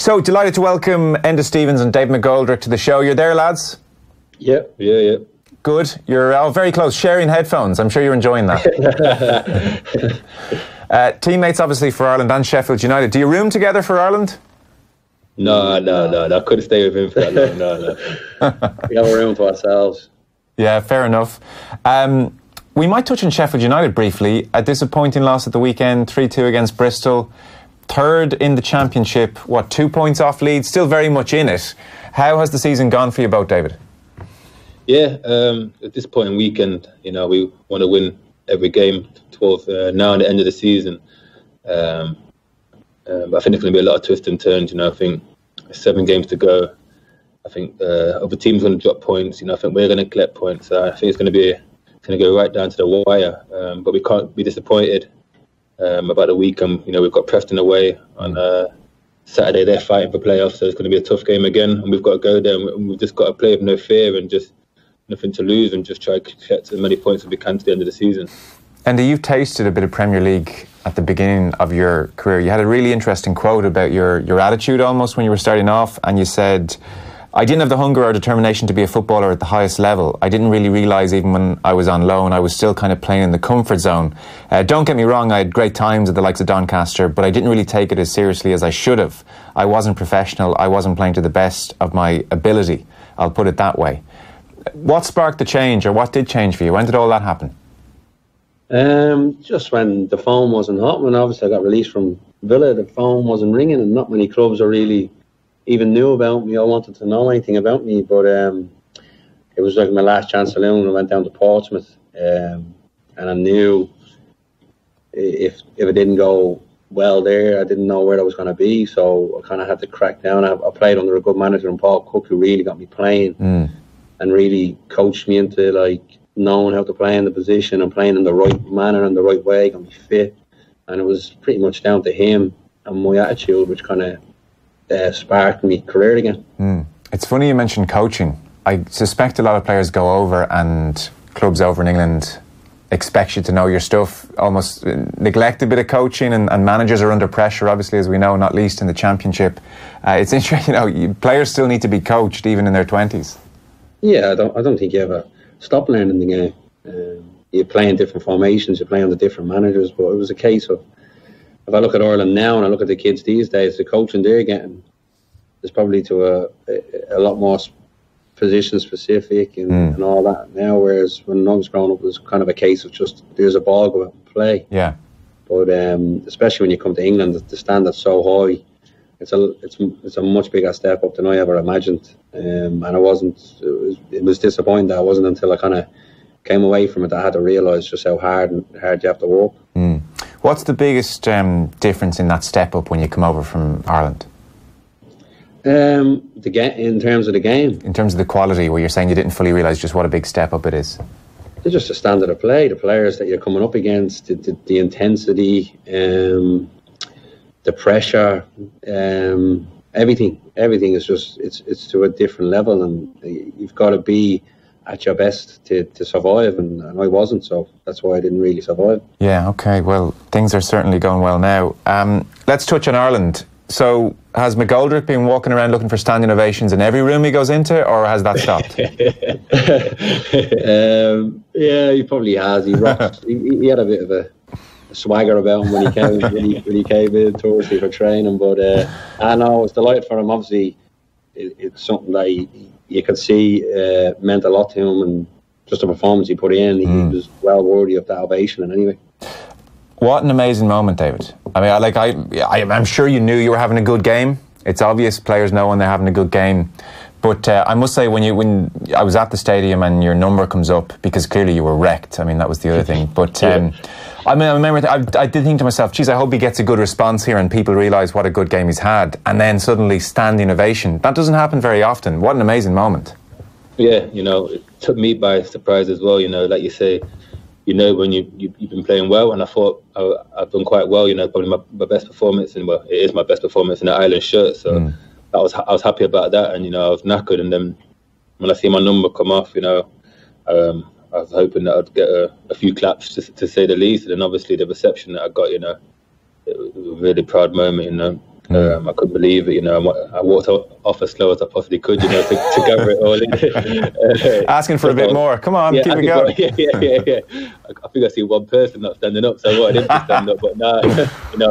So, delighted to welcome Enda Stevens and Dave McGoldrick to the show. You're there, lads? Yeah. Good. You're all very close, sharing headphones. I'm sure you're enjoying that. Teammates, obviously, for Ireland and Sheffield United. Do you room together for Ireland? No. I couldn't stay with him for that long. No. We have a room to ourselves. Yeah, fair enough. We might touch on Sheffield United briefly. A disappointing loss at the weekend, 3-2 against Bristol. Third in the Championship, 2 points off Leeds, still very much in it. How has the season gone for you both, David? Yeah, at this point in weekend, we want to win every game towards now and the end of the season. But I think there's going to be a lot of twists and turns. I think 7 games to go. I think other teams are going to drop points. I think we're going to collect points. I think it's going to go right down to the wire. But we can't be disappointed. About a week, we've got Preston away on Saturday. They're fighting for playoffs, so it's going to be a tough game again. And we've got to go there, and we've just got to play with no fear and just nothing to lose, and just try to get as many points as we can to the end of the season. And you've tasted a bit of Premier League at the beginning of your career. You had a really interesting quote about your attitude almost when you were starting off, and you said, I didn't have the hunger or determination to be a footballer at the highest level. I didn't really realise even when I was on loan, I was still kind of playing in the comfort zone. Don't get me wrong, I had great times at the likes of Doncaster, but I didn't really take it as seriously as I should have. I wasn't professional. I wasn't playing to the best of my ability. I'll put it that way. What sparked the change, or what did change for you? When did all that happen? Just when the phone wasn't hot. When obviously I got released from Villa, the phone wasn't ringing, and not many clubs are really even knew about me. I wanted to know anything about me, but it was like my last chance saloon. I went down to Portsmouth, and I knew if it didn't go well there, I didn't know where I was going to be, so I kind of had to crack down. I played under a good manager in Paul Cook, who really got me playing and really coached me into knowing how to play in the position and playing in the right manner and the right way, got me fit. And it was pretty much down to him and my attitude, which kind of sparked me career again. It's funny you mentioned coaching. I suspect a lot of players go over, and clubs over in England expect you to know your stuff, almost neglect a bit of coaching, and managers are under pressure, obviously, as we know, not least in the Championship. It's interesting, players still need to be coached even in their 20s. Yeah, I don't think you ever stop learning the game. You play in different formations, you play under different managers, but it was a case of, if I look at Ireland now and I look at the kids these days, the coaching they're getting is probably to a lot more position specific and all that now, whereas when I was growing up it was kind of a case of just, there's a ball, go out and play. Yeah. But especially when you come to England, the standard's so high. It's a much bigger step up than I ever imagined. And it was disappointing that I wasn't, until I kind of came away from it, I had to realise just how hard you have to work. What's the biggest difference in that step up when you come over from Ireland? In terms of the game. In terms of the quality, where you're saying you didn't fully realise just what a big step up it is. It's just the standard of play, the players that you're coming up against, the intensity, the pressure, everything is just, it's to a different level, and you've got to be at your best to survive, and I wasn't, so that's why I didn't really survive. Yeah, okay, well, things are certainly going well now. Let's touch on Ireland. So, has McGoldrick been walking around looking for standing ovations in every room he goes into, or has that stopped? Yeah, he probably has. He rocked. He had a bit of a swagger about him when he came in Thursday for training, but I know it's delighted for him. Obviously, it's something that you could see meant a lot to him, and just the performance he put in, he was well worthy of that ovation. And anyway, what an amazing moment, David. I mean, I'm sure you knew you were having a good game. It's obvious players know when they're having a good game. But I must say, when I was at the stadium and your number comes up, because clearly you were wrecked. I mean, that was the other thing. But I remember I did think to myself, geez, I hope he gets a good response here and people realise what a good game he's had. And then suddenly standing ovation. That doesn't happen very often. What an amazing moment. Yeah, it took me by surprise as well. Like you say, when you've been playing well, and I thought I've done quite well. Probably my best performance, and it is my best performance in the Ireland shirt. So I was happy about that, and I was knackered. And then when I see my number come off, I was hoping that I'd get a few claps to say the least. And then obviously the reception that I got, it was a really proud moment. I couldn't believe it, I walked off as slow as I possibly could, to gather it all in. Asking for a bit more. Come on, keep it going. Yeah. I think I see one person not standing up, so I wanted him to stand up. But no,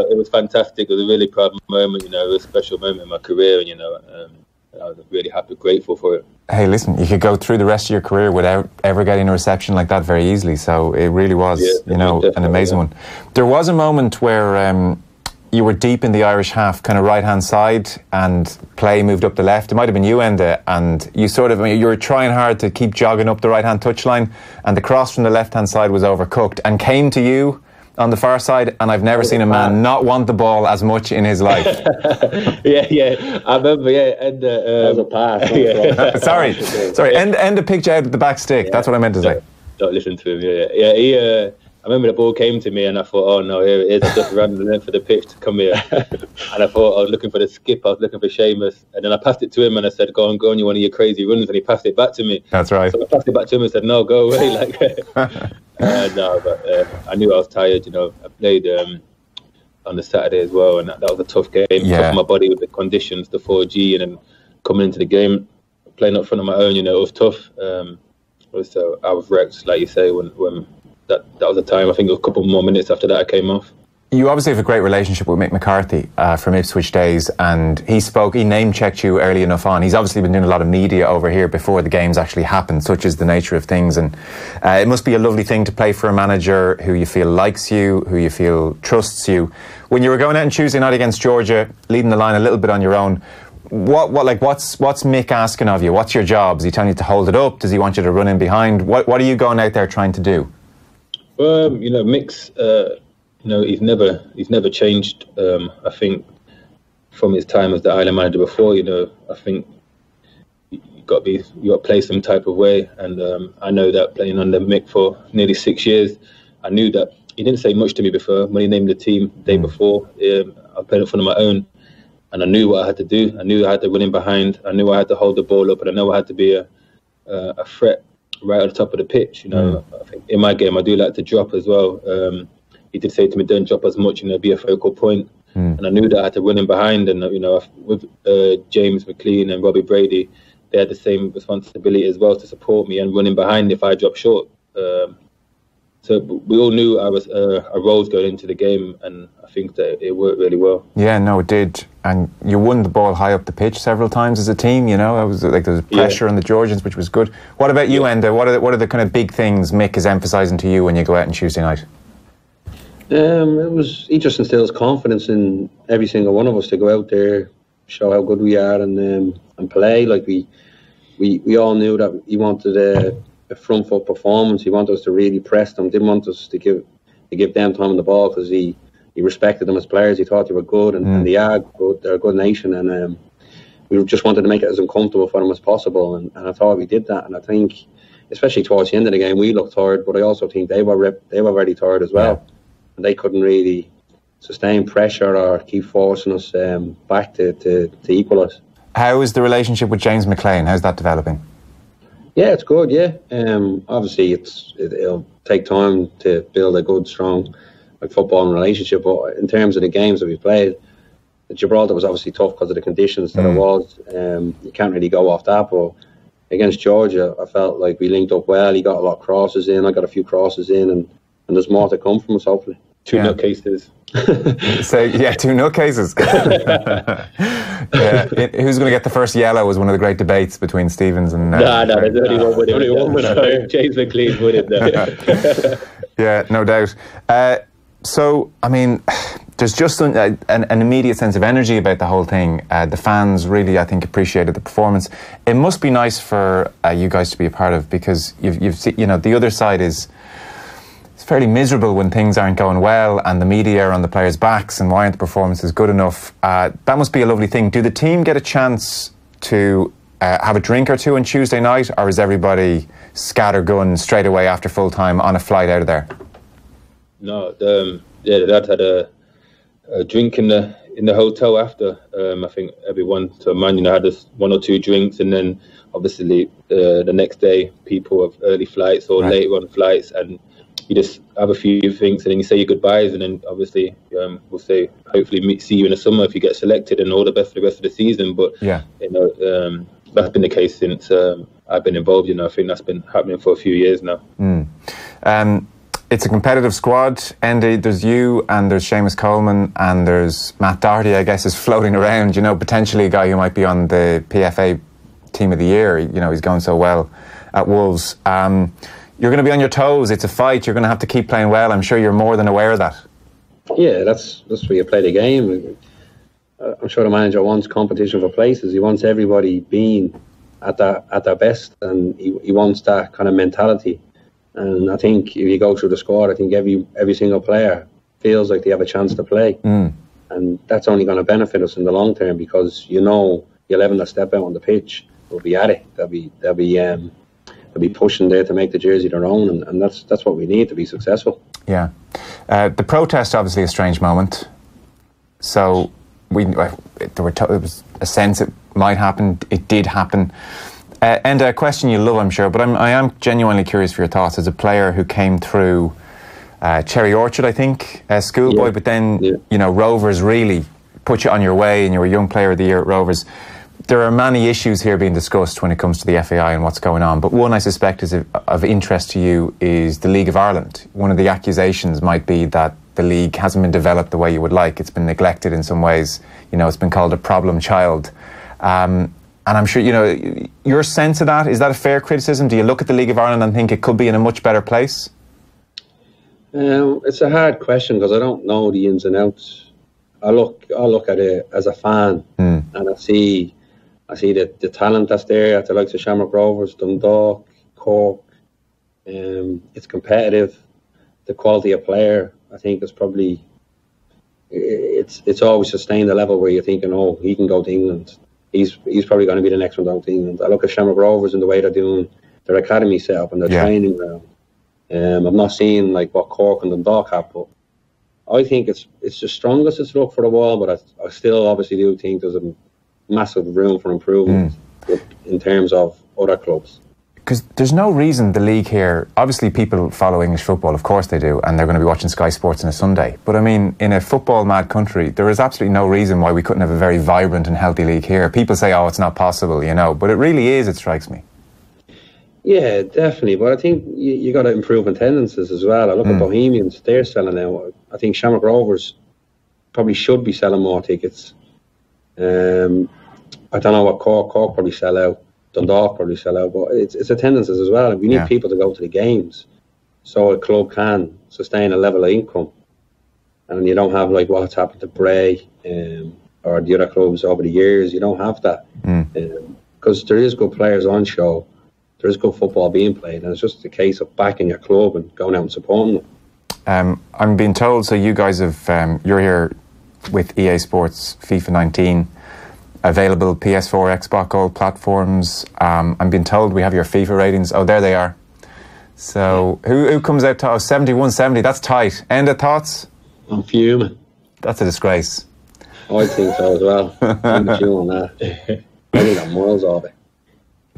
it was fantastic. It was a really proud moment, it was a special moment in my career, and, I was really happy, grateful for it. Hey, listen, you could go through the rest of your career without ever getting a reception like that very easily. So it really was, an amazing one. There was a moment where you were deep in the Irish half, kind of right-hand side, and play moved up the left. It might have been you, Enda, and you were trying hard to keep jogging up the right-hand touchline, and the cross from the left-hand side was overcooked and came to you on the far side, and I've never seen a man not want the ball as much in his life. Yeah. I remember, Enda. That was a pass. Sorry. Enda picked you out at the back stick. That's what I meant to say. Don't listen to him. Yeah. I remember the ball came to me, and I thought, oh no, here it is. I just ran the length of the pitch to come here, and I thought I was looking for the skip. I was looking for Seamus, and then I passed it to him, and I said, "Go on, you one of your crazy runs," and he passed it back to me. That's right. So I passed it back to him and said, "No, go away." I knew I was tired. I played on the Saturday as well, and that was a tough game. Tough for my body with the conditions, the 4G, and then coming into the game, playing up front on my own. It was tough. So I was wrecked, like you say, when that was the time. I think it was a couple more minutes after that I came off. You obviously have a great relationship with Mick McCarthy from Ipswich days, and he name-checked you early enough on. He's obviously been doing a lot of media over here before the games actually happen, such is the nature of things, and it must be a lovely thing to play for a manager who you feel likes you, who you feel trusts you. When you were going out on Tuesday night against Georgia, leading the line a little bit on your own, what's Mick asking of you? What's your job? Is he telling you to hold it up? Does he want you to run in behind? What are you going out there trying to do? Mick's, he's never changed. I think from his time as the Ireland manager before, I think you got to play some type of way. And I know that playing under Mick for nearly 6 years, I knew that he didn't say much to me before. When he named the team the day before, I played in front of my own, and I knew what I had to do. I knew I had to run in behind. I knew I had to hold the ball up, and I know I had to be a threat right at the top of the pitch. I think in my game I do like to drop as well. He did say to me, don't drop as much, be a focal point. And I knew that I had to run in behind, and with James McLean and Robbie Brady, they had the same responsibility as well to support me and run in behind if I drop short. So we all knew I was a roles going into the game, and I think that it worked really well. Yeah, no, it did. And you won the ball high up the pitch several times as a team. It was like there was pressure on the Georgians, which was good. What about you, Enda? What are the kind of big things Mick is emphasising to you when you go out on Tuesday night? He just instills confidence in every single one of us to go out there, show how good we are, and play. Like we all knew that he wanted a front foot performance. He wanted us to really press them. Didn't want us to give them time on the ball, because he respected them as players. He thought they were good, and they are good. They're a good nation, and we just wanted to make it as uncomfortable for them as possible. And I thought we did that. And I think, especially towards the end of the game, we looked tired, but I also think they were very tired as well. Yeah. And they couldn't really sustain pressure or keep forcing us back to equal us. How is the relationship with James McLean? How's that developing? Yeah, it's good. Yeah, obviously it'll take time to build a good, strong footballing relationship. But in terms of the games that we played, Gibraltar was obviously tough because of the conditions that it was. You can't really go off that. But against Georgia, I felt like we linked up well. He got a lot of crosses in. I got a few crosses in, and there's more to come from us, hopefully. Two nutcases. So, two nutcases. Who's going to get the first yellow was one of the great debates between Stevens and... there's only one with it. James McLean with it. Yeah, no doubt. So, I mean, there's just an immediate sense of energy about the whole thing. The fans really, I think, appreciated the performance. It must be nice for you guys to be a part of, because you've seen, the other side is... It's fairly miserable when things aren't going well and the media are on the players' backs and why aren't the performances good enough. That must be a lovely thing. Do the team get a chance to have a drink or two on Tuesday night, or is everybody scattergun straight away after full time on a flight out of there? No, the dad had a drink in the hotel after. I think everyone to Man had this 1 or 2 drinks, and then obviously the next day people have early flights or later on flights, and you just have a few drinks and then you say your goodbyes, and then obviously we'll say hopefully see you in the summer if you get selected, and all the best for the rest of the season. But that's been the case since I've been involved. I think that's been happening for a few years now. It's a competitive squad. Enda, there's you and there's Seamus Coleman and there's Matt Doherty, I guess, is floating around. Potentially a guy who might be on the PFA Team of the Year. He's going so well at Wolves. You're going to be on your toes. It's a fight. You're going to have to keep playing well. I'm sure you're more than aware of that. Yeah, that's where you play the game. I'm sure the manager wants competition for places. He wants everybody being at their best, and he wants that kind of mentality. And I think if you go through the squad, I think every single player feels like they have a chance to play. And that's only going to benefit us in the long term, because the 11 that step out on the pitch will be at it. They'll be pushing there to make the jersey their own, and that's what we need to be successful. Yeah. The protest, obviously a strange moment. So it was a sense it might happen. It did happen. And a question you love, I'm sure, but I am genuinely curious for your thoughts as a player who came through Cherry Orchard, I think, schoolboy, but then, Rovers really put you on your way and you were Young Player of the Year at Rovers. There are many issues here being discussed when it comes to the FAI and what's going on, but one I suspect is of interest to you is the League of Ireland. One of the accusations might be that the league hasn't been developed the way you would like. It's been neglected in some ways. It's been called a problem child. And I'm sure, your sense of that, is that a fair criticism? Do you look at the League of Ireland and think it could be in a much better place? It's a hard question because I don't know the ins and outs. I look at it as a fan, and I see the talent that's there at the likes of Shamrock Rovers, Dundalk, Cork. It's competitive. The quality of player, I think, is probably it's always sustained the level where you're thinking, oh, he can go to England. He's probably going to be the next one down to England. I look at Shamrock Rovers and the way they're doing their academy set up and their training ground. I'm not seeing like what Cork and Dundalk have, but I think it's the strongest it's looked for a while. But I still obviously do think there's a massive room for improvement in terms of other clubs. Because there's no reason the league here, obviously people follow English football, of course they do, and they're going to be watching Sky Sports on a Sunday. But I mean, in a football mad country, there is absolutely no reason why we couldn't have a very vibrant and healthy league here. People say, oh, it's not possible, but it really is, it strikes me. Yeah, definitely. But I think you got to improve attendances as well. I look at Bohemians, they're selling out. I think Shamrock Rovers probably should be selling more tickets. I don't know what Cork probably sell out. Dundalk probably sell out, but it's attendances as well. We need people to go to the games so a club can sustain a level of income, and you don't have like what's happened to Bray or the other clubs over the years. You don't have that because there is good players on show, there is good football being played, and it's just a case of backing your club and going out and supporting them. I'm being told, so you guys have you're here with EA Sports FIFA 19. Available PS4, Xbox, all platforms. I'm being told we have your FIFA ratings. Oh, there they are. So, who comes out top? 71-70, that's tight. Enda, thoughts? I'm fuming. That's a disgrace. I think so as well. I'm fuming on that. I think I'm miles off it.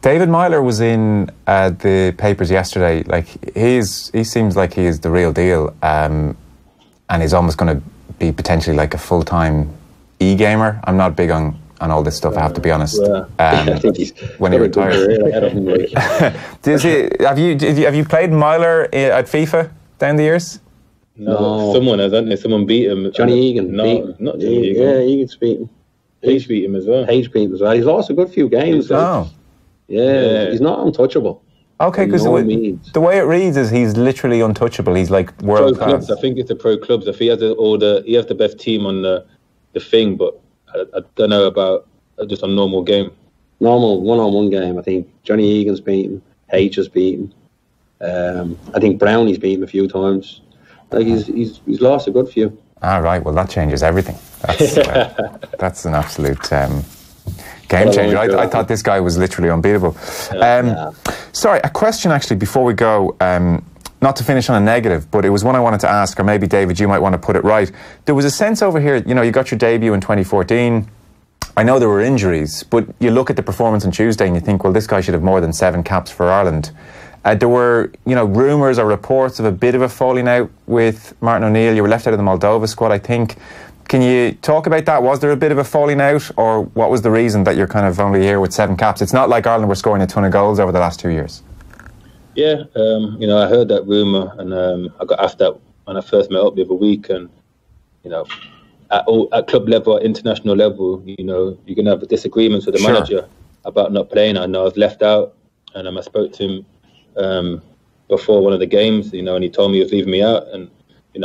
David Myler was in the papers yesterday. Like, he seems like he is the real deal, and he's almost going to be potentially like a full-time e-gamer. I'm not big on all this stuff, I have to be honest. I think he's when he retires. Have you played Myler at FIFA down the years? No. Someone has, hasn't they? Someone beat him. Johnny Egan. No, not Johnny Egan. Yeah, Egan's beat him. Page beat him as well. Page beat him as well. He's lost a good few games. Yeah, he's not untouchable. Okay, because the way it reads is he's literally untouchable. He's like world class. Clubs, I think it's the pro clubs. If he has he has the best team on the thing, but I don't know about just a normal game. Normal one-on-one game. I think Johnny Egan's beaten. H has beaten. I think Brownie's beaten a few times. Like he's lost a good few. Right. Well, that changes everything. That's an absolute game changer. I thought this guy was literally unbeatable. Sorry, a question actually before we go. Not to finish on a negative, but it was one I wanted to ask, or maybe, David, you might want to put it right. There was a sense over here, you got your debut in 2014. I know there were injuries, but you look at the performance on Tuesday and you think, well, this guy should have more than 7 caps for Ireland. There were, rumours or reports of a bit of a falling out with Martin O'Neill. You were left out of the Moldova squad, I think. Can you talk about that? Was there a bit of a falling out, or what was the reason that you're kind of only here with 7 caps? It's not like Ireland were scoring a ton of goals over the last 2 years. Yeah, I heard that rumour, and I got asked that when I first met up the other week, and at club level, at international level, you're going to have disagreements with the manager about not playing. I know I was left out, and I spoke to him before one of the games, and he told me he was leaving me out, and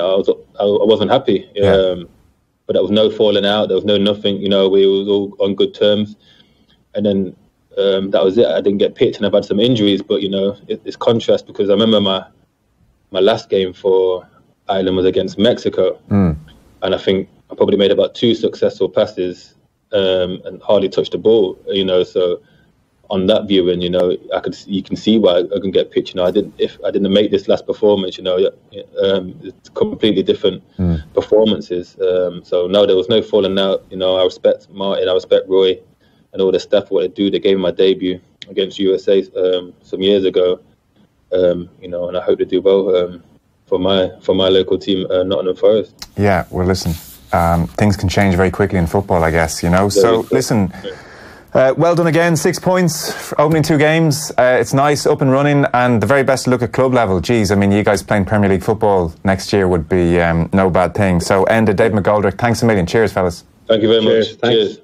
I wasn't happy. But there was no falling out. There was no nothing. We were all on good terms, and then that was it. I didn't get picked, and I've had some injuries. But it's contrast, because I remember my last game for Ireland was against Mexico, and I think I probably made about 2 successful passes and hardly touched the ball. So on that viewing, you can see why I can get picked. I didn't make this last performance. It's completely different performances. So no, there was no falling out. I respect Martin, I respect Roy, and all the staff what they do. They gave me my debut against USA some years ago. And I hope they do well for my local team, Nottingham Forest. Yeah, well, listen, things can change very quickly in football, I guess. So listen. Well done again, 6 points for opening 2 games. It's nice, up and running, and the very best look at club level. Geez, you guys playing Premier League football next year would be no bad thing. So, Enda, Dave McGoldrick, thanks a million. Cheers, fellas. Thank you very much. Cheers. Cheers.